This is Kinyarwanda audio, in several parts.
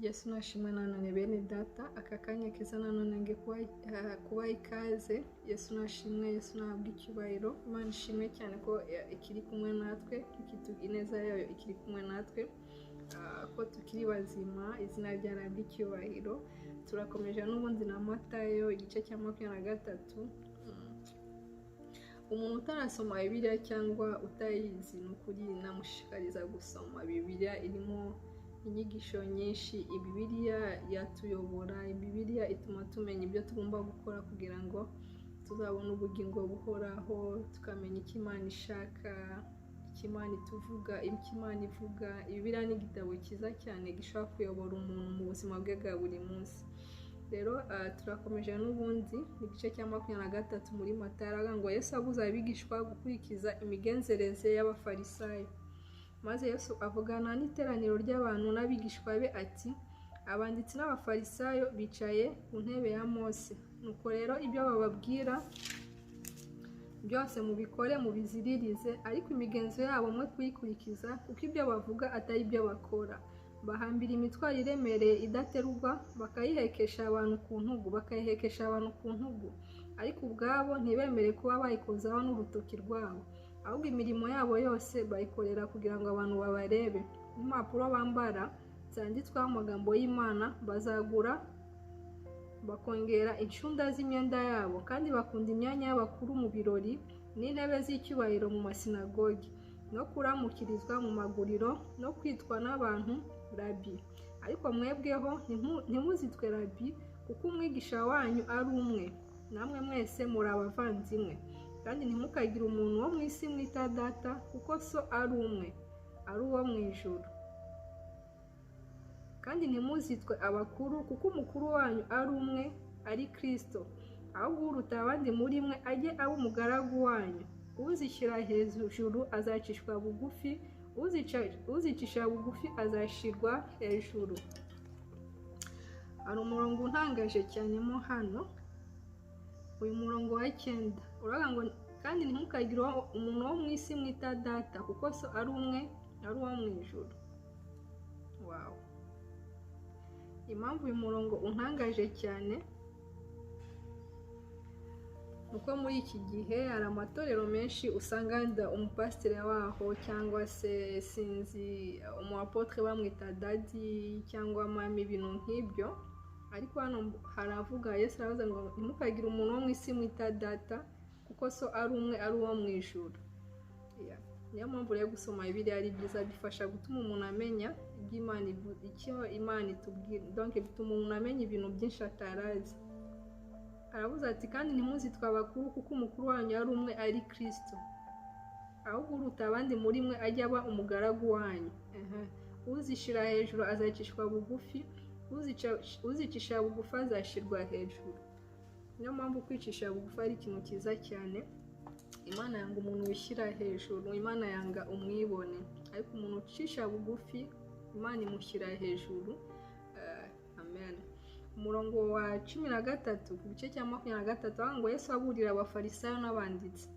Yesu nashimwe nanone bene data aka kanya keza nanone nge kuba ikaze. Yesu nashimwe, Yesu nahabwa icyubahiro. Imana ishimwe cyane ko ikiri kumwe natwe, ineza yayo ikiri kumwe natwe, ko tukiri bazima, izina ryahabwa icyubahiro. Turakomeje n'ubundi na Matayo igice cya 23. Umuntu utarasoma Bibiliya cyangwa utayizi n'ukuri namushishikariza gusoma Bibiliya. Irimo inyigisho nyinshi. Bibiliya yatuyobora, Bibiliya ituma tumenya ibyo tugomba gukora kugira ngo tuzabone ubugingo buhoraho, tukamenya icyo Imana ishaka, icyo Imana ituvuga, icyo Imana ivuga. Bibiliya ni igitabo cyiza cyane gishobora kuyobora umuntu mu buzima bwe bwa buri munsi. Rero turakomeje n'ubundi igice cya 23 muri Matayo, aravuga ngo Yesu abuza abigishwa gukurikiza imigenzereze y'abafarisayo. Maze Yesu avugana n'iteraniro ry'abantu n'abigishwa be ati, abanditsi n'abafarisayo bicaye ku ntebe ya Mose. Nuko rero ibyo bababwira byose mubikore mubiziririze, ariko imigenzo yabo mwe kuyikurikiza, kuko ibyo bavuga atari byo bakora. Bahambira imitwaro iremereye idaterurwa, bakayihekesha abantu ku ntugu, ariko ubwabo ntibemere kuba bayikozaho n'urutoki rwabo. Ahubwo imirimo yabo yose bayikorera kugira ngo abantu babarebe. Impapuro bambara zanditsweho amagambo y'Imana bazagura, bakongera incunda z'imyenda yabo, kandi bakunda imyanya y'abakuru mu birori n'intebe z'icyubahiro mu masinagogi, no kuramukirizwa mu maguriro, no kwitwa n'abantu rabi. Ariko mwebweho ntimuzitwe rabi, kuko umwigisha wanyu ari umwe, namwe mwese muri abavanzimwe. Kandi ntimukagire umuntu wo mu isi mwita data, kuko so ari umwe, ari uwo mu ijuru. Kandi ntimuzitwe abakuru, kuko umukuru wanyu ari umwe, ari Kristo. Ahubwo uruta abandi muri mwe ajye aba umugaragu wanyu. Uzishyira hejuru azacishwa bugufi, uzicisha bugufi azashyirwa hejuru. Hari umurongo untangaje cyane mo hano, uyu murongo wa 9 uravuga ngo kandi ntimukagire umuntu wo mu isi mwita data, kuko so ari umwe, ari uwo mu ijuru. Wow! Impamvu uyu murongo untangaje cyane nuko muri iki gihe hari amatorero menshi usanga umupasiteri waho cyangwa se sinzi umuapotre bamwita dadi cyangwa mami, ibintu nk'ibyo. Ariko hano haravuga, Yesu aravuga ngo ntimukagire umuntu wo mu isi mwita data, kuko so ari umwe, ari uwo mu ijuru. Niyo mpamvu rero gusoma Bibiliya ari byiza, bifasha gutuma umuntu amenya icyo Imana itubwira. Donc bituma umuntu amenya ibintu byinshi atarazi. Aravuze ati kandi ntimuzitwe abakuru, kuko umukuru wanyu ari umwe, ari Kristo. Ahubwo uruta abandi muri mwe ajya aba umugaragu wanyu. Uzishyira hejuru azacishwa bugufi, uzicisha bugufi azashyirwa hejuru. Niyo mpamvu kwicisha bugufi ari ikintu cyiza cyane. Imana yanga umuntu wishyira hejuru, Imana yanga umwibone. Ariko umuntu ucisha bugufi, Imana imushyira hejuru. Amen. Umurongo wa 13 ku gice cya 23 avuga ngo Yesu aburira abafarisayo n'abanditsi.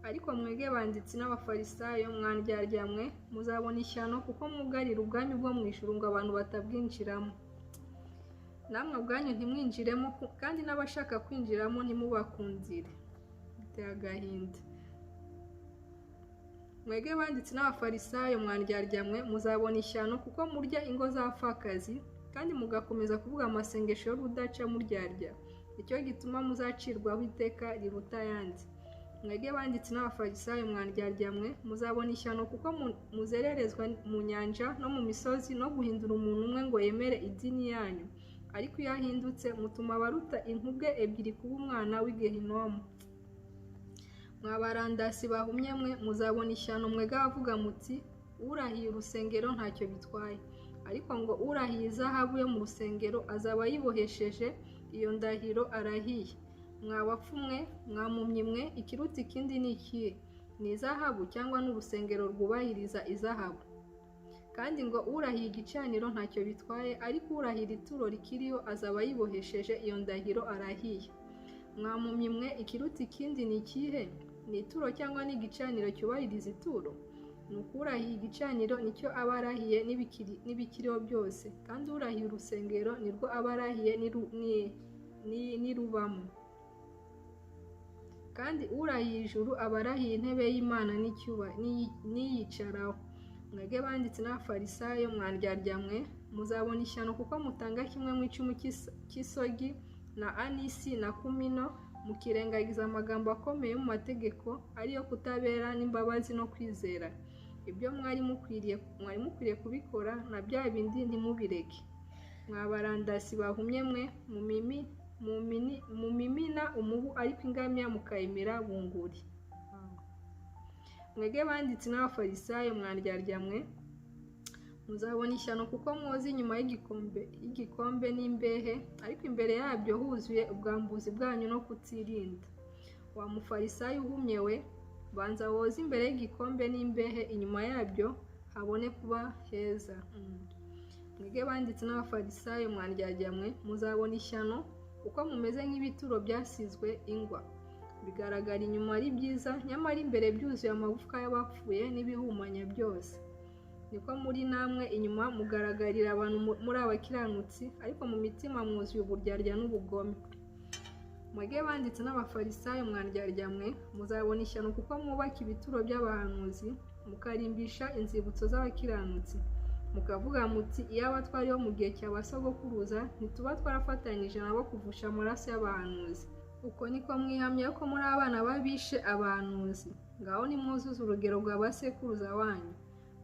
Ariko mwege banditsi n'abafarisayo mwandyarya mwe, muzabona ishyano, kuko mwugarira ubwami bwo mu ijuru ngo abantu batabwinjiramo. Namwe ubwanyu ntimwinjiremo, kandi n'abashaka kwinjiramo ntimubakundire. Biteye agahinda. Mwege banditsi n'abafarisayo mwandyarya mwe, muzabona ishyano, kuko murya ingo z'abapfakazi, kandi mugakomeza kuvuga amasengesho y'urudaca muryarya. Icyo gituma muzacirwaho iteka riruta ayandi. Mwege banditsi n'abafarisayo mwandyarya mwe, muzabona ishyano, kuko muzererezwa mu nyanja no mu misozi no guhindura umuntu umwe ngo yemere idini yanyu. Ariko iyo ahindutse mutuma abaruta inkuge ebyiri kuba umwana w'igehinomu. Mwabarandasi bahumye mwe, muzabona ishyano mwega abavuga muti urahiye urusengero ntacyo bitwaye. Ariko ngo urahiye izahabu yo mu rusengero azaba yibohesheje iyo ndahiro arahiye. Mwabapfu mwe, mwamumye mwe, ikiruta ikindi ni ikihe? Ni izahabu cyangwa n'urusengero rwubahiriza izahabu? Kandi ngo urahiye igicaniro ntacyo bitwaye, ariko urahira ituro rikiriho azaba yibohesheje iyo ndahiro arahiye. Mwamumye mwe, ikiruta ikindi ni ikihe? Ni ituro cyangwa n'igicaniro cyubahiriza ituro? nuko urahiye igicaniro nicyo aba arahiye n'ibikiriho byose, kandi urahiye urusengero nirwo aba arahiye n'irubamo, kandi urahiye ijuru aba arahiye intebe y'Imana n'iyicaraho. Mwebwe banditsi n'abafarisayo mwandyarya mwe, muzabona ishyano kuko mutanga kimwe mu icumi cy'isogi na anisi na kumino, mukirengagiza amagambo akomeye mu mategeko, ariyo kutabera n'imbabazi no kwizera. Ibyo mwari mukwiriye kubikora, na bya bindi ntimubireke. Mwabarandasi bahumye mwe, mumimina umubu ariko ingamiya mukayimira bunguri. Mwebwe banditsi n'abafarisayo mwandyarya mwe, muzabona ishyano kuko mwoza inyuma y'igikombe n'imbehe, ariko imbere yabyo huzuye ubwambuzi bwanyu no kutirinda. Wa mufarisayo uhumye we, banza woza imbere y'igikombe n'imbehe, inyuma yabyo habone kuba heza. Mwebwe banditsi n'abafarisayo mwandyarya mwe, muzabona ishyano kuko mumeze nk'ibituro byasizwe ingwa, bigaragara inyuma ari byiza, nyamara imbere byuzuye amagufwa y'abapfuye n'ibihumanya byose. Niko muri namwe inyuma mugaragarira abantu muri abakiranutsi, ariko mu mitima mwuzuye uburyarya n'ubugome. Mwebwe banditsi n'abafarisayo mwandyarya mwe, muzabona ishyano kuko mwubaka ibituro by'abahanuzi, mukarimbisha inzibutso z'abakiranutsi, mukavuga muti iyaba twariho mu gihe cya basogokuruza, ntituba twarafatanyije nabo kuvusha amaraso y'abahanuzi. Uko niko mwihamya ko muri abana babishe abahanuzi. Ngaho nimwuzuze urugero rwa basekuruza wanyu.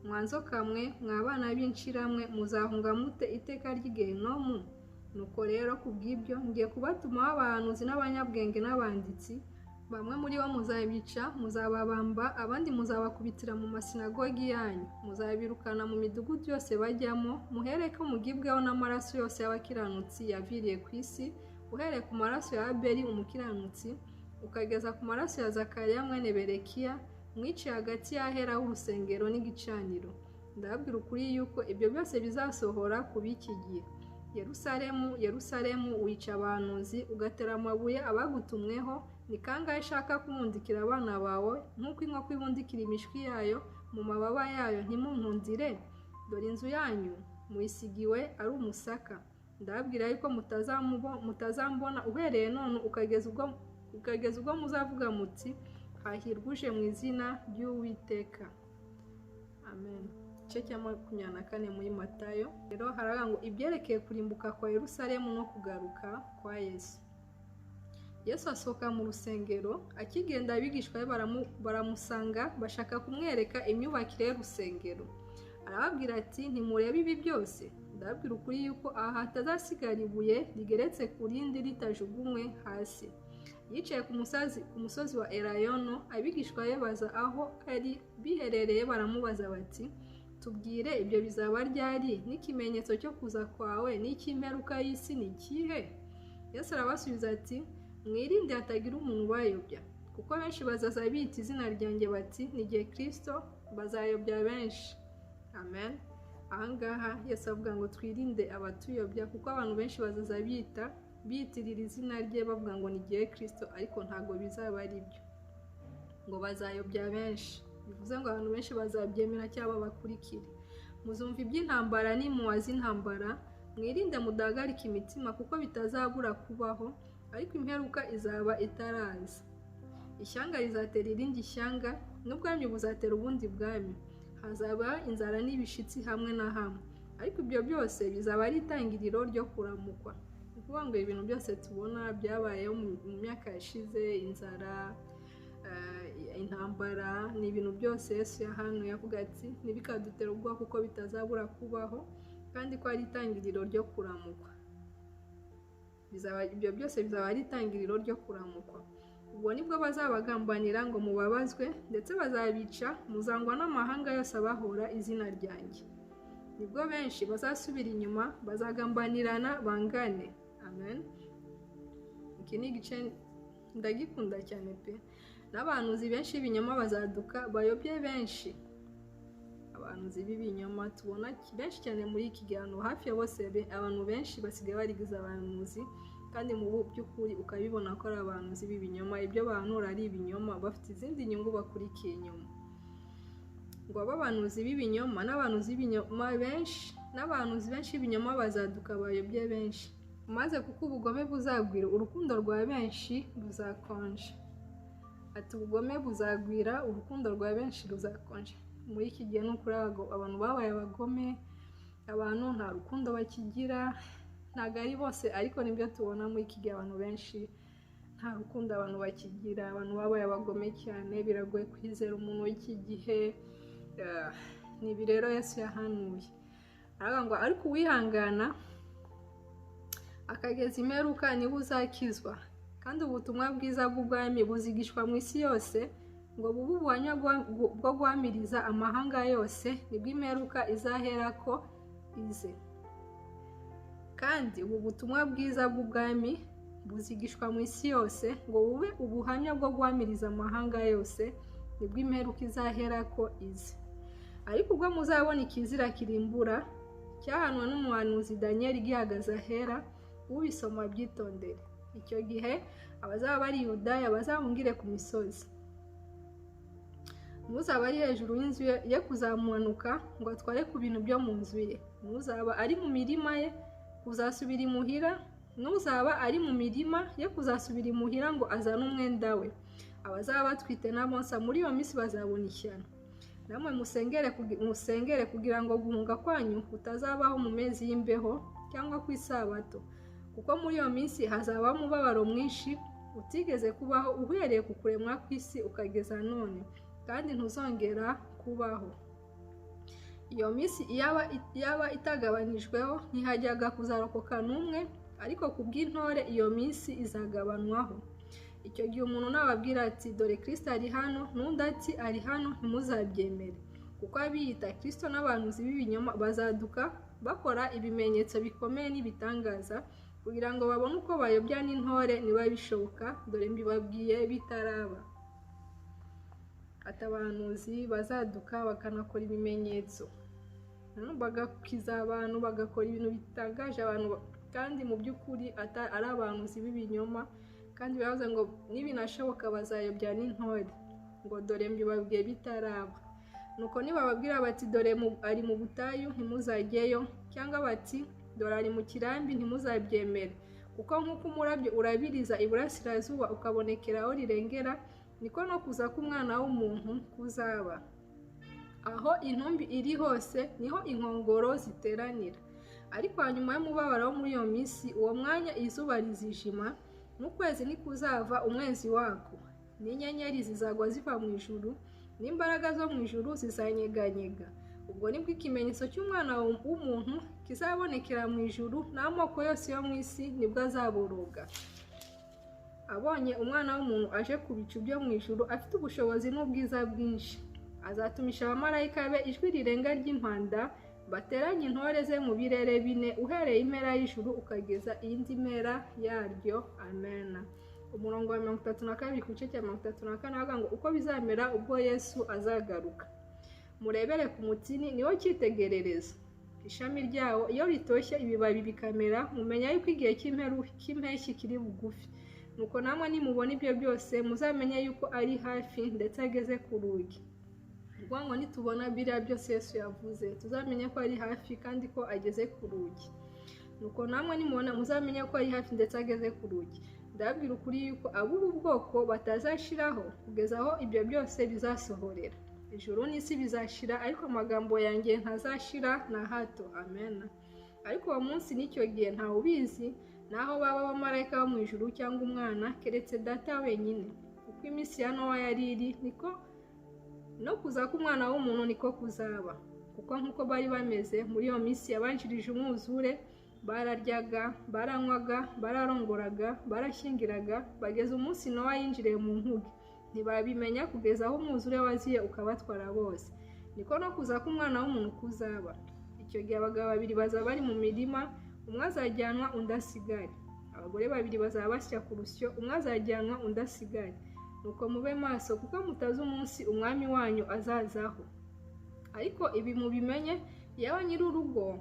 Mwanzoka mwe, mwabana b'inshiramwe, muzahunga mute iteka ry'igehinomu? Nuko rero kubw'ibyo ngiye kubatuma abahanuzi n'abanyabwenge n'abanditsi, bamwe muri bo muzabica, muzababamba, abandi muzabakubitira mu masinagogi yanyu, muzabirukana mu midugudu yose bajyamo, muhereko mugibweho n'amaraso yose y'abakiranutsi yaviriye ku isi, uhereye ku maraso ya Abeli umukiranutsi, ukageza ku maraso ya Zakariya mwene Berekiya, mwiciye hagati y'ahera h'urusengero n'igicaniro. Ndababwira ukuri yuko ibyo byose bizasohora ku b'iki gihe. Yerusalemu, Yerusalemu, wica abahanuzi, ugatera amabuye abagutumweho, ni kangahe ishaka kumundikira abana bawe, nk'uko inkoko ibundikira imishwi yayo mu mababa yayo, ntimunkundire? Dore inzu yanyu muyisigiwe ari umusaka. Ndababwira yuko mutazambona uhereye none ukageza ubwo muzavuga muti, hahirwa uje mu izina ry'Uwiteka. Amen. Igice cya 24 muri Matayo. Rero haravuga ngo ibyerekeye kurimbuka kwa Yerusalemu no kugaruka kwa Yesu. Yesu asohoka mu rusengero, akigenda abigishwa be baramusanga, bashaka kumwereka imyubakire y'urusengero. Arababwira ati, ntimurebe ibi byose? Ndababwira ukuri yuko aha hatazasigara ibuye rigeretse ku rindi ritajugunywe hasi. Yicaye ku musozi wa Elayono, abigishwa be baza aho ari biherereye, baramubaza bati, tubwire ibyo bizaba ryari, n'ikimenyetso cyo kuza kwawe n'icy'imperuka y'isi ni ikihe? Yesu arabasubiza ati, mwirinde hatagira umuntu ubayobya, kuko benshi bazaza bita izina ryanjye bati ni jye Kristo, bazayobya benshi. Amen. Ahangaha Yesu avuga ngo twirinde abatuyobya, kuko abantu benshi bazaza biyitirira izina rye bavuga ngo ni jye Kristo, ariko ntago bizaba ari byo, ngo bazayobya benshi. Bivuze ngo abantu benshi bazabyemera cyangwa bakurikire. Muzumva iby'intambara n'impuha z'intambara, mwirinde mudahagarika imitima, kuko bitazabura kubaho, ariko imperuka izaba itaraza. Ishyanga rizatera irindi shyanga, n'ubwami buzatera ubundi bwami. Hazaba inzara n'ibishitsi hamwe na hamwe, ariko ibyo byose bizaba ari itangiriro ryo kuramukwa. Ni ukuvuga ngo ibintu byose tubona byabayeho mu myaka yashize, inzara, intambara, ni ibintu byose Yesu yahanuye avuga ati ntibikadutera ubwoba kuko bitazabura kubaho, kandi ko ari itangiriro ryo kuramukwa. Ibyo byose bizaba ari itangiriro ryo kuramukwa. Ubwo nibwo bazabagambanira ngo mubabazwe, ndetse bazabica, muzangwa n'amahanga yose abahora izina ryanjye. Nibwo benshi bazasubira inyuma, bazagambanirana bangane. Amen. Iki ni igice ndagikunda cyane pe. N'abahanuzi benshi b'ibinyoma bazaduka bayobye benshi. Abahanuzi b'ibinyoma tubona benshi cyane muri iki gihano, hafi ya bose abantu benshi basigaye barigiza abahanuzi, kandi mu by'ukuri ukabibona ko ari abahanuzi b'ibinyoma. Ibyo bahanura ari ibinyoma, bafite izindi nyungu bakurikiye inyuma. ngo abahanuzi b'ibinyoma n'abahanuzi b'ibinyoma benshi n'abahanuzi benshi b'ibinyoma bazaduka bayobye benshi, maze kuko ubugome buzagwira urukundo rwa benshi ruzakonja. Ati ubugome buzagwira urukundo rwa benshi ruzakonja. Muri iki gihe n'ukuri abantu babaye abagome, abantu nta rukundo bakigira, ntabwo ari bose ariko nibyo tubona muri iki gihe, abantu benshi nta rukundo abantu bakigira, abantu babaye abagome cyane, biragoye kwizera umuntu w'iki gihe. Nibi rero Yesu yahanuye aravuga ngo ariko uwihangana akageza imperuka niwe uzakizwa, kandi ubutumwa bwiza bw'ubwami buzigishwa mu isi yose ngo bube ubuhamya bwo guhamiriza amahanga yose, nibwo imperuka izaherako ize. Kandi ubu butumwa bwiza bw'ubwami buzigishwa mu isi yose ngo bube ubuhamya bwo guhamiriza amahanga yose, nibwo imperuka izaherako ize. Ariko ubwo muzabona ikizira kirimbura cyahanwa n'umuhanuzi Daniel gihagaze ahera, ubisoma byitondere. Icyo gihe abazaba bari Yudaya bazamubwire ku misozi, n'uzaba ari hejuru y'inzu ye kuzamuhanuka ngo atware ku bintu byo mu nzu ye, n'uzaba ari mu mirima ye kuzasubira imuhira, n'uzaba ari mu mirima ye kuzasubira imuhira ngo azane umwenda we. Abazaba batwite n'abonsa muri iyo minsi bazabona ishyano. Namwe musengere kugira ngo guhunga kwanyu kutazabaho mu mezi y'imbeho cyangwa ku isabato, kuko muri iyo minsi hazaba umubabaro mwinshi utigeze kubaho uhereye ku kuremwa kw'isi ukageza none, kandi ntuzongera kubaho. Iyo minsi iyaba itagabanijweho ntihajyaga kuzarokoka n'umwe, ariko ku bw'intore iyo minsi izagabanwaho. Icyo gihe umuntu nababwira ati dore Kristo ari hano, n'undi ati ari hano, ntimuzabyemere, kuko abiyita Kristo n'abahanuzi b'ibinyoma bazaduka bakora ibimenyetso bikomeye n'ibitangaza kugira ngo babone uko bayobya n'intore niba bishoboka, dore mbibabwiye bitaraba. Ati abahanuzi bazaduka bakanakora ibimenyetso, bagakiza abantu, bagakora ibintu bitangaje abantu, kandi mu by'ukuri ari abahanuzi b'ibinyoma, kandi biravuze ngo nibinashoboka bazayobya n'intore, ngo dore mbibabwiye bitaraba. Nuko nibababwira bati dore ari mu butayu ntimuzajyeyo, cyangwa bati dore ari mu kirambi ntimuzabyemere, kuko nk'uko umurabyo urabiriza iburasirazuba ukabonekera aho rirengera, niko no kuza k'umwana w'umuntu kuzaba. Aho intumbi iri hose niho inkongoro ziteranira. Ariko hanyuma y'umubabaro wo muri iyo minsi, uwo mwanya izuba rizijima, n'ukwezi nikuzava umwezi wako, n'inyenyeri zizagwa ziva mu ijuru, n'imbaraga zo mu ijuru zizanyeganyega. Ubwo nibwo ikimenyetso cy'umwana w'umuntu kizabonekera mu ijuru, n'amoko yose yo mu isi nibwo azaboroga. Abonye umwana w'umuntu aje ku bicu byo mu ijuru afite ubushobozi n'ubwiza bwinshi, azatumisha abamarayika be ijwi rirenga ry'impanda, bateranye intore ze mu birere bine, uhereye impera y'ijuru ukageza iyindi mpera yaryo. Amena. Umurongo wa 32 ku gice cya 34 avuga ngo uko bizamera ubwo Yesu azagaruka. Murebere ku mutini, niwo cyitegerereza. Ishami ryawo iyo ritoshye ibibabi bikamera, mumenya yuko igihe cy'impeshyi kiri bugufi. Nuko namwe nimubona ibyo byose muzamenye yuko ari hafi ndetse ageze ku rugi. Ngo nitubona biriya byose Yesu yavuze tuzamenye ko ari hafi kandi ko ageze ku rugi. Nuko namwe nimubona muzamenye ko ari hafi ndetse ageze ku rugi. Ndababwira ukuri yuko ab'ubu bwoko batazashiraho kugeza aho ibyo byose bizasohorera. Ijuru n'isi bizashira, ariko amagambo yanjye ntazashira na hato. Amen. Ariko uwo munsi n'icyo gihe ntawe ubizi, naho baba abamarayika bo mu ijuru cyangwa umwana, keretse Data wenyine. Uko iminsi ya Nowa yari iri, niko no kuza k'umwana w'umuntu niko kuzaba. Kuko nk'uko bari bameze muri iyo minsi yabanjirije umwuzure, bararyaga, baranywaga, bararongoraga, barashyingiraga, bageza umunsi Nowa yinjiriye mu nkuge. Ntibabimenya kugeza aho umwuzure waziye ukabatwara bose. Niko no kuza k'umwana w'umuntu kuzaba. Icyo gihe abagabo babiri bazaba bari mu mirima, umwe azajyanwa undi asigare. Abagore babiri bazaba basya ku rusyo, umwe azajyanwa undi asigare. Nuko mube maso, kuko mutazi umunsi umwami wanyu azazaho. Ariko ibi mubimenye, yaba nyir'urugo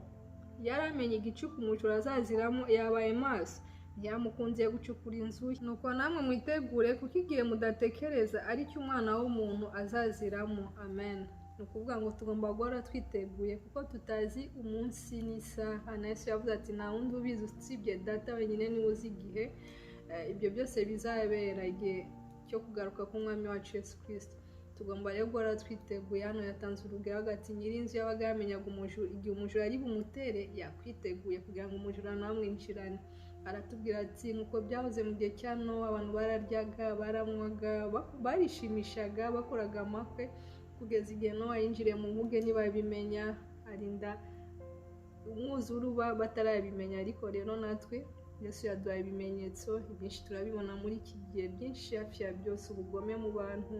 yaramenye igicuku umujura azaziramo, yabaye maso, ntiyamukunze gucukura inzu. Nuko namwe mwitegure, kuko igihe mudatekereza ari cyo umwana w'umuntu azaziramo. Amen. ni ukuvuga ngo tugomba guhora twiteguye kuko tutazi umunsi n'isaha. na Yesu yavuze ati nta wundi ubizi usibye data wenyine niwe uzi igihe ibyo byose bizabera, igihe cyo kugaruka k'umwami wacu Yesu Kristo. Tugomba rero guhora twiteguye. Hano yatanze urugero hagati nyir'inzu yabaga yamenyaga umujura, igihe umujura ari bumutere yakwiteguye kugira ngo umujura ntamwinjirane. Aratubwira ati nk'uko byahoze mu gihe cya Nowa, abantu bararyaga, baranywaga, barishimishaga, bakoraga amakwe kugeza igihe Nowa yinjiriye mu nkuge ntibabimenya, arinda umwuzure uba batarabimenya. Ariko rero natwe Yesu yaduhaye ibimenyetso byinshi turabibona muri iki gihe, byinshi hafi ya byose, ubugome mu bantu,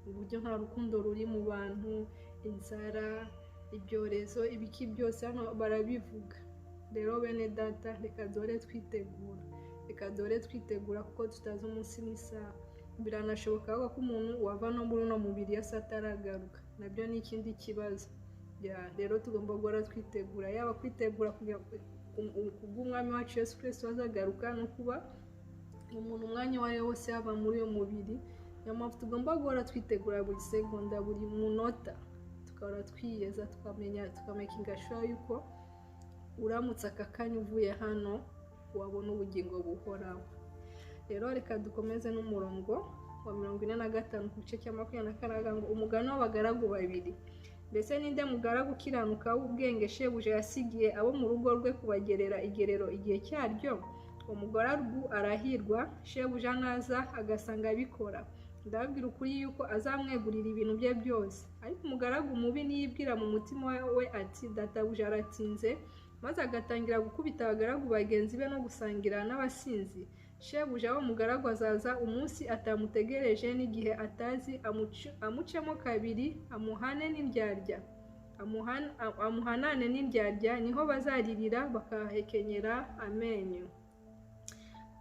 uburyo nta rukundo ruri mu bantu, inzara, ibyorezo, ibiki byose hano barabivuga. Rero bene data, reka dore twitegura kuko tutazi umunsi n'isaha. Biranashoboka ko umuntu wava no muri uno mubiri yose ataragaruka, nabyo ni ikindi kibazo. Rero tugomba guhora twitegura, yaba kwitegura kubw'umwami wacu Yesu Kristo azagaruka, no kuba umuntu umwanya wari wose yaba muri uyu mubiri. Niyo mpamvu tugomba guhora twitegura buri segonda, buri munota, tukahora twiyeza, tukamakinga sure yuko uramutse aka kanya uvuye hano wabona ubugingo buhoraho. Rero reka dukomeze n'umurongo wa 45 ku gice cya 24 ngo umugani w'abagaragu babiri. Mbese ninde mugaragu ukiranuka w'ubwenge shebuja yasigiye abo mu rugo rwe kubagerera igerero igihe cyaryo? Umugaragu arahirwa shebuja naza agasanga abikora. Ndababwira ukuri yuko azamwegurira ibintu bye byose. Ariko umugaragu mubi niyibwira mu mutima we ati databuja aratinze, maze agatangira gukubita abagaragu bagenzi be no gusangira n'abasinzi, shebuja wo mugaragu azaza umunsi atamutegereje n'igihe atazi, amucemo kabiri, amuhanane n'indyarya, niho bazaririra bakahekenyera amenyo.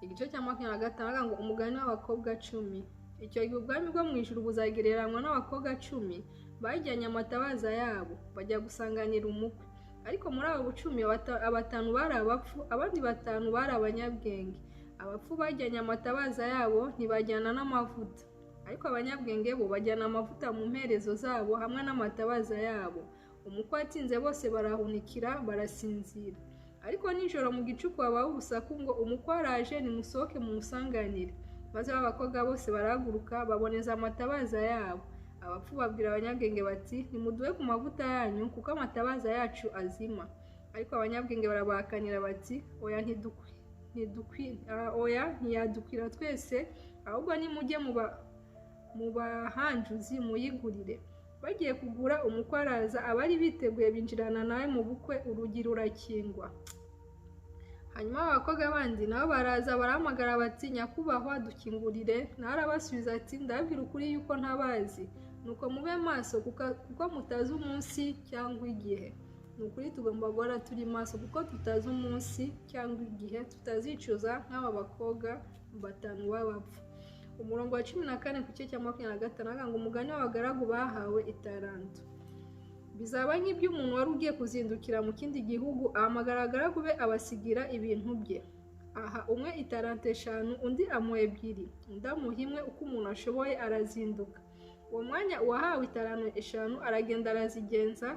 Igice cya 25 ngo umugani w'abakobwa 10. Icyo gihe ubwami bwo mu ijuru buzagereranywa n'abakobwa 10 bajyanye amatabaza yabo bajya gusanganira umukwe. Ariko muri abo 10 5 bari abapfu, abandi 5 bari abanyabwenge. Abapfu bajyanye amatabaza yabo ntibajyana n'amavuta, ariko abanyabwenge bo bajyana amavuta mu mperezo zabo hamwe n'amatabaza yabo. Umukwe atinze bose barahunikira barasinzira. Ariko nijoro mu gicuku habaho urusaku ngo umukwe araje, nimusohoke mumusanganire. Maze abakobwa bose barahaguruka baboneza amatabaza yabo. Abapfu babwira abanyabwenge bati nimuduhe ku mavuta yanyu kuko amatabaza yacu azima. Ariko abanyabwenge barabahakanira bati oya ntiyadukwira twese, ahubwo nimujye mu bahanjuzi muyigurire. Bagiye kugura umukwe araza, abari biteguye binjirana nawe mu bukwe, urugi rurakingwa. Hanyuma abakobwa bandi nabo baraza barahamagara bati nyakubahwa dukingurire. Nawe arabasubiza ati ndababwira ukuri yuko ntabazi, nuko mube maso kuko mutazi umunsi cyangwa igihe. Ni ukuri tugomba guhora turi maso kuko tutazi umunsi cyangwa igihe, tutazicuza nk'aba bakobwa 5 b'abapfu. Umurongo wa 14 ku gice cya 25 ngo umugani w'abagaragu bahawe italanto. Bizaba nk'iby'umuntu wari ugiye kuzindukira mu kindi gihugu, ahamagara abagaragu be abasigira ibintu bye. Aha umwe italanto 5, undi amuha 2, undi amuha 1, uko umuntu ashoboye arazinduka. Uwo mwanya uwahawe italanto 5 aragenda arazigenza,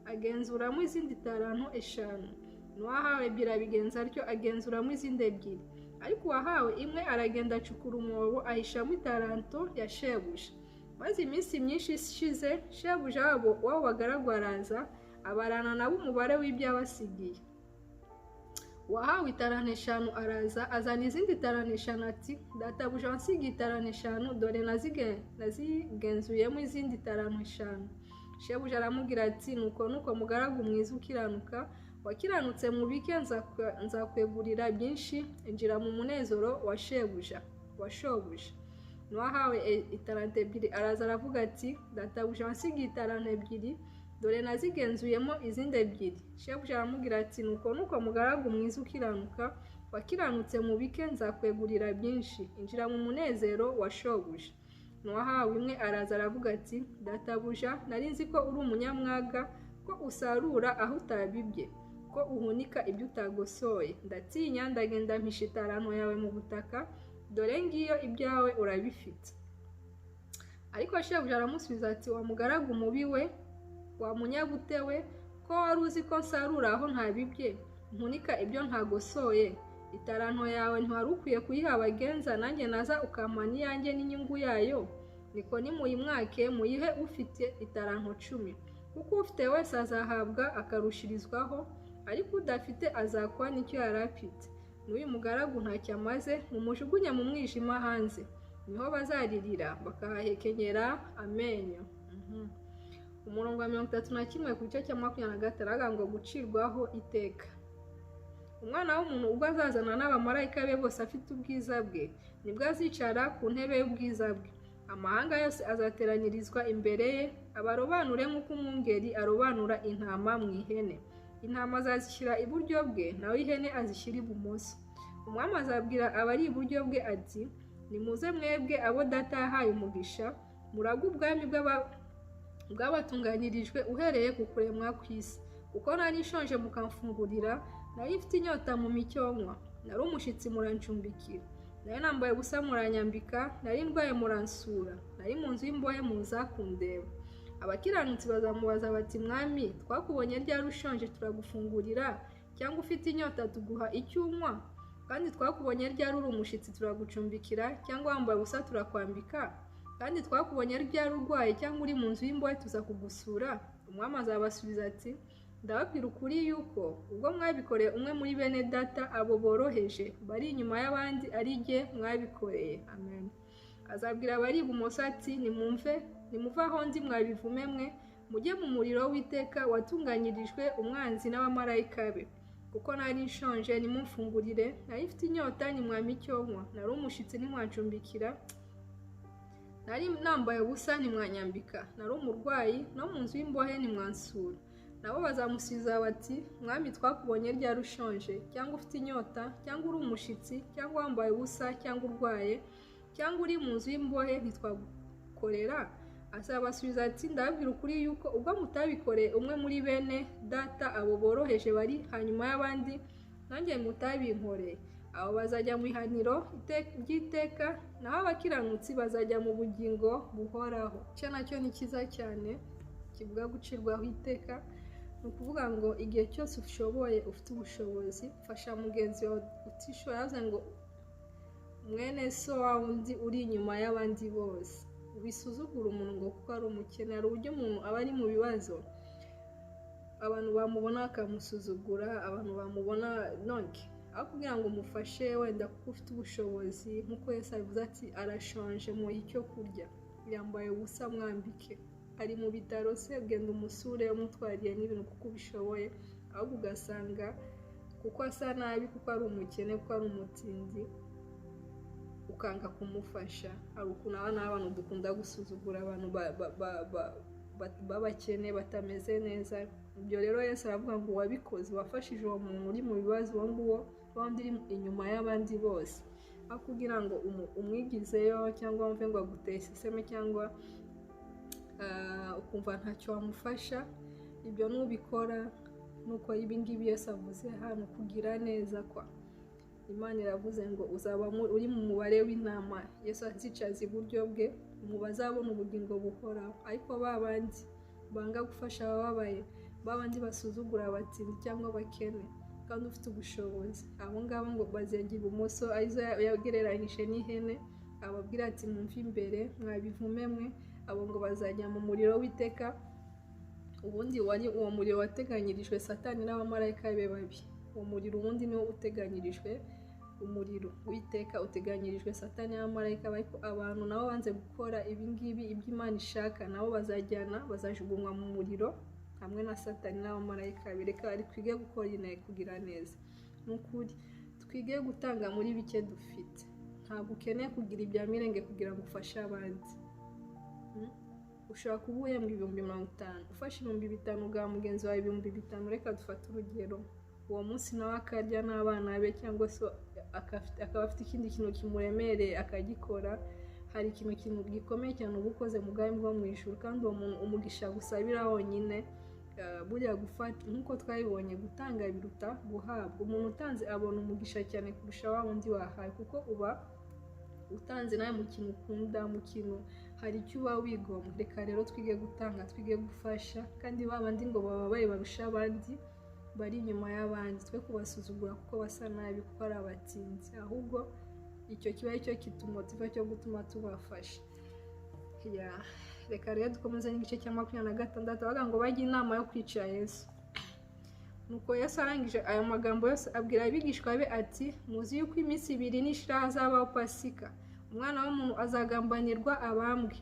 agenzuramo izindi talanto 5. N'uwahawe 2 abigenza atyo, agenzuramo izindi 2. Ariko uwahawe 1 aragenda acukura umwobo ahishamo italanto ya shebuja. Maze iminsi myinshi ishize, shebuja wabo bagaragu araza abarana nabo umubare w'ibyo abasigiye. Uwahawe italanto 5 araza azana izindi talanto 5 ati databuja wansigiye italanto 5, dore nazigenzuyemo izindi talanto 5. Shebuja aramubwira ati nuko mugaragu mwiza ukiranuka, wakiranutse mu bike nzakwegurira byinshi, injira mu munezero wa shobuja. N'uwahawe italanto 2 araza aravuga ati databuja wansigiye italanto 2, dore nazigenzuyemo izindi 2. Shebuja aramubwira ati nuko mugaragu mwiza ukiranuka, wakiranutse mu bike nzakwegurira byinshi, injira mu munezero wa shobuja. N'uwahawe 1 araza aravuga ati databuja nari nzi ko uri umunyamwaga, ko usarura aho utabibye, ko uhunika ibyo utagosoye. Ndatinya ndagenda mpisha italanto yawe mu butaka, dore ngiyo ibyawe urabifite. Ariko shebuja aramusubiza ati wa mugaragu mubi we, wa munyabute we, ko wari uzi ko nsarura aho ntabibye, ntunika ibyo ntagosoye, itaranto yawe ntiwari ukwiye kuyiha abagenza, nanjye naza ukampa n'iyanjye n'inyungu yayo. Niko nimuyimwake muyihe ufite itaranto 10, kuko ufite wese azahabwa akarushirizwaho, ariko udafite azakwa n'icyo yari afite. N'uyu mugaragu ntacyo amaze, mumujugunye mu mwijima hanze, niho bazaririra bakahahekenyera amenyo. Umurongo wa 31 ku gice cya 26 aravuga ngo gucirwaho iteka. Umwana w'umuntu ubwo azazana n'abamarayika be bose afite ubwiza bwe, nibwo azicara ku ntebe y'ubwiza bwe. Amahanga yose azateranyirizwa imbere ye, abarobanure nk'uko umwungeri arobanura intama mu ihene. Intama azazishyira iburyo bwe, naho ihene azishyira ibumoso. Umwami azabwira abari iburyo bwe ati, nimuze mwebwe abo data yahaye umugisha, murage ubwami bwabatunganirijwe uhereye ku kuremwa kw'isi. Kuko nari nshonje mukamfungurira, nari mfite inyota mu micyonywa, nari umushyitsi murancumbikira, nari nambaye ubusa muranyambika, nari ndwaye muransura, nari mu nzu y'imbohe muza kundeba. Abakiranutsi bazamubaza bati, mwami, twakubonye ryari ushonje turagufungurira, cyangwa ufite inyota tuguha icyo unywa? Kandi twakubonye ryari uri umushyitsi turagucumbikira, cyangwa wambaye ubusa turakwambika? Kandi twakubonye ryari urwaye cyangwa uri mu nzu y'imbohe tuza kugusura? Umwami azabasubiza ati, ndababwira ukuri yuko ubwo mwabikoreye umwe muri bene data abo boroheje bari inyuma y'abandi, ari jye mwabikoreye. Amen. Azabwira abari ibumoso ati, nimuve aho ndi mwabivume mwe, mujye mu muriro w'iteka watunganyirijwe umwanzi n'abamarayika be. Kuko nari nshonje nimumfungurire, nari mfite inyota nimwampa icyo nywa, nari umushyitsi nimwancumbikira, nari nambaye ubusa nimwanyambika, nari umurwayi no mu nzu y'imbohe nimwansura. Nabo bazamusubiza bati, mwami, twakubonye ryari ushonje cyangwa ufite inyota cyangwa uri umushyitsi cyangwa wambaye ubusa cyangwa urwaye cyangwa uri mu nzu y'imbohe ntitwagukorera? Azabasubiza ati, ndababwira ukuri yuko ubwo mutabikoreye umwe muri bene data abo boroheje bari hanyuma y'abandi, nanjye mutabinkoreye. Abo bazajya mu ihaniro ry'iteka, naho abakiranutsi bazajya mu bugingo buhoraho. Icyo nacyo ni cyiza cyane kivuga gucirwaho iteka. Ni ukuvuga ngo igihe cyose ushoboye, ufite ubushobozi, fasha mugenzi wawe utishoboye. Yavuze ngo mwene so wa wundi uri inyuma y'abandi bose. Wisuzugura umuntu ngo kuko ari umukene. Hari uburyo umuntu aba ari mu bibazo, abantu bamubona bakamusuzugura, abantu bamubona nonke, aho kugira ngo umufashe wenda kuko ufite ubushobozi, nk'uko Yesu abivuze ati, arashonje muhe icyo kurya, yambaye ubusa mwambike, ari mu bitaro se genda umusure umutwariye n'ibintu kuko ubishoboye, ahubwo ugasanga kuko asa nabi, kuko ari umukene, kuko ari umutindi, ukanga kumufasha. Hari ukuntu abantu dukunda gusuzugura abantu b'abakene batameze neza. Ibyo rero Yesu aravuga ngo wabikoze, wafashije uwo muntu uri mu bibazo, uwo nguwo wandi uri inyuma y'abandi bose, aho kugira ngo umwigizeyo cyangwa wumve ngo aguteye iseseme cyangwa ukumva ntacyo wamufasha. Ibyo nubikora nuko ibingibi Yesu avuze hano, kugira neza kwa Imana iravuze ngo uzaba uri mu mubare w'intama Yesu azicaza iburyo bwe, mu bazabona ubugingo buhoraho. Ariko babandi banga gufasha abababaye, babandi basuzugura abatindi cyangwa abakene kandi ufite ubushobozi, abo ngabo ngo bazegera ibumoso, arizo yagereranyije n'ihene, ababwira ati mumve imbere mwabivume mwe. Abo ngo bazajya mu muriro w'iteka. Ubundi wari uwo muriro wateganyirijwe Satani n'abamarayika be babi. Uwo muriro ubundi niwo uteganyirijwe, umuriro w'iteka uteganyirijwe Satani n'abamarayika, ariko abantu nabo banze gukora ibingibi iby'Imana ishaka, nabo bazajugunywa mu muriro hamwe na Satani n'abamarayika be. Reka twige gukora inaye kugira neza. N'ukuri twige gutanga muri bike dufite. Ntabwo ukeneye kugira ibya mirenge kugira ngo ufashe abandi. Ushobora kuba uhembwa 50,000, ufashe 5,000 bwa mugenzi wawe 5,000. Reka dufate urugero, uwo munsi nawe akarya n'abana be, cyangwa se akaba afite ikindi kintu kimuremereye akagikora. Hari ikintu gikomeye cyane uba ukoze mu bwami bwo mu ijuru, kandi uwo muntu umugisha gusabira wonyine. Burya gufata, nk'uko twabibonye, gutanga biruta guhabwa. Umuntu utanze abona umugisha cyane kurusha wa wundi wahaye, kuko uba utanze nawe mu kintu ukunda, mu kintu hari icyo uba wigomwa. Reka rero twige gutanga, twige gufasha, kandi babandi ngo bababaye barusha abandi bari inyuma y'abandi, twe kubasuzugura kuko basa nabi, kuko ari abatsinzi, ahubwo icyo kiba cyo kitumotiva cyo gutuma tubafasha. Reka rero dukomeze n'igice cya 26 bavuga ngo bajye inama yo kwica Yesu. Nuko Yesu arangije ayo magambo yose abwira abigishwa be ati, muzi yuko iminsi 2 nishira hazabaho Pasika, umwana w'umuntu azagambanirwa abambwe.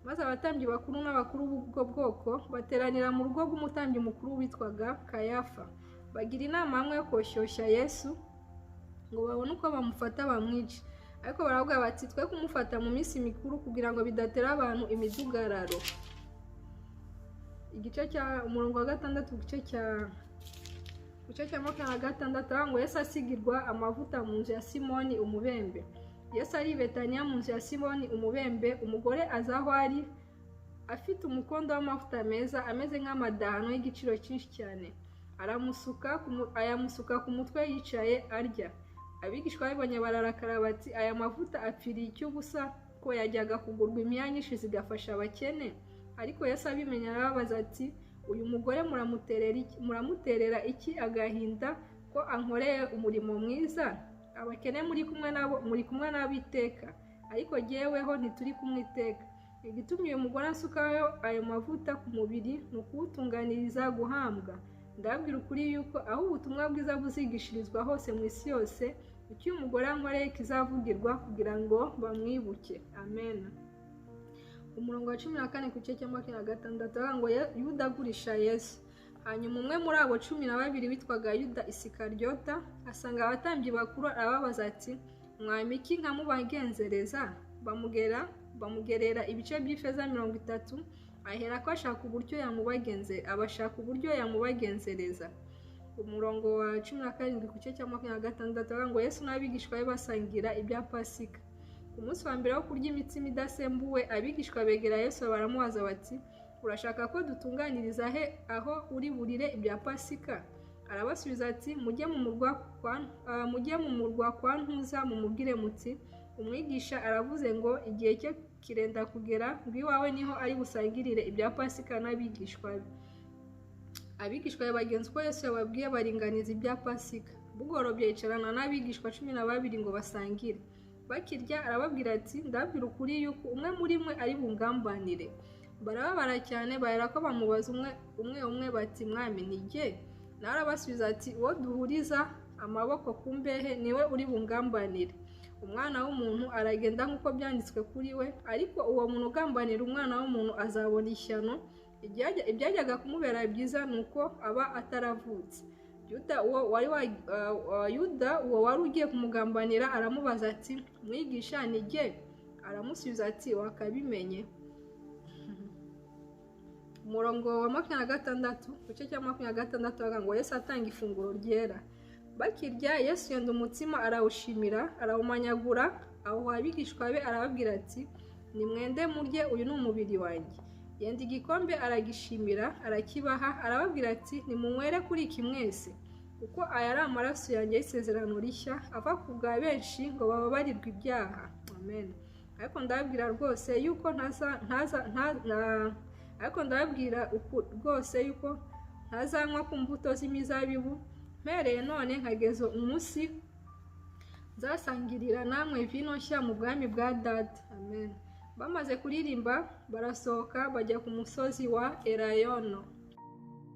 Maze abatambyi bakuru n'abakuru b'ubwo bwoko bateranira mu rugo rw'umutambyi mukuru witwaga Kayafa, bagira inama hamwe yo koshyushya Yesu ngo babone uko bamufata bamwice. Ariko baravuga bati, twe kumufata mu minsi mikuru kugira ngo bidatera abantu imidugararo. Igice cya umurongo wa 6 igice cya 26 ngo Yesu asigirwa amavuta mu nzu ya Simoni umubembe. Yesu ari Betaniya mu nzu ya Simoni umubembe, umugore azaho ari afite umukondo w'amavuta meza ameze nk'amadahano y'igiciro cyinshi cyane, ayamusuka ku mutwe yicaye arya. Abigishwa babonye bararakara bati, aya mavuta apfiriye icy'ubusa, ko yajyaga kugurwa impiya nyinshi zigafasha abakene. Ariko Yesu abimenye arababaza ati, uyu mugore muramuterera iki agahinda, ko ankoreye umurimo mwiza? Abakene muri kumwe n'abiteka, ariko jyeweho ntituri kumwiteka. Igitumye uyu mugore asukaho ayo mavuta ku mubiri ni ukuwutunganiriza guhambwa. Ndababwira ukuri yuko aho ubutumwa bwiza buzigishirizwa hose mu isi yose, icyo uyu mugore ankoreye kizavugirwa kugira ngo bamwibuke. Amen. Umurongo wa 14 ku gice cya 26 ngo Yuda agurisha Yesu. Hanyuma umwe muri abo 12 witwaga Yuda Isikaryota asanga abatambyi bakuru, arababaza ati, mwami iki nkamubagenzereza? Bamugerera ibice by'ifeza 30, ahera ko ashaka uburyo yamubagenzereza. Umurongo wa 17 ku gice cya 26 ngo Yesu n'abigishwa be basangira ibya Pasika. Ku munsi wa mbere wo kurya imitsima idasembuwe, abigishwa begera Yesu baramubaza bati, urashaka ko dutunganiriza he aho uri burire ibya Pasika? Arabasubiza ati, mujye mu murwa kwa Ntuza mumubwire muti, umwigisha aravuze ngo igihe cye kirenda kugera, ngo iwawe niho ari busangirire ibya Pasika n'abigishwa be. Abigishwa be bagenzi uko Yesu yababwiye baringaniza ibya Pasika. Bugorobye yicarana n'abigishwa 12 ngo basangire. Bakirya arababwira ati, ndababwira ukuri yuko umwe muri mwe ari bungambanire. Barababara cyane, bahera ko bamubaza umwe bati, mwami ni jye? Nawe arabasubiza ati, uwo duhuriza amaboko ku mbehe niwe uri bungambanire. Umwana w'umuntu aragenda nk'uko byanditswe kuri we, ariko uwo muntu ugambanira umwana w'umuntu azabona ishyano. Ibyajyaga kumubera byiza nuko aba ataravutse. Yuda uwo wari ugiye kumugambanira aramubaza ati, mwigisha ni jye? Aramusubiza ati, wakabimenye. Umurongo wa 26 ku gice cya 26 ngo Yesu atanga ifunguro ryera. Bakirya Yesu yenda umutsima arawushimira, arawumanyagura, aho abigishwa be arababwira ati, nimwende murye, uyu ni umubiri wanjye. Yenda igikombe aragishimira, arakibaha, arababwira ati, nimunywere kuri iki mwese, kuko aya ari amaraso yanjye y'isezerano rishya, ava ku bwa benshi ngo bababarirwe ibyaha. Amen. Ariko ndababwira rwose yuko ntazanywa ku mbuto z'imizabibu, mpereye none nkageza umunsi nzasangirira namwe vino nshya mu bwami bwa Data. Amen. Bamaze kuririmba barasohoka bajya ku musozi wa Elayono.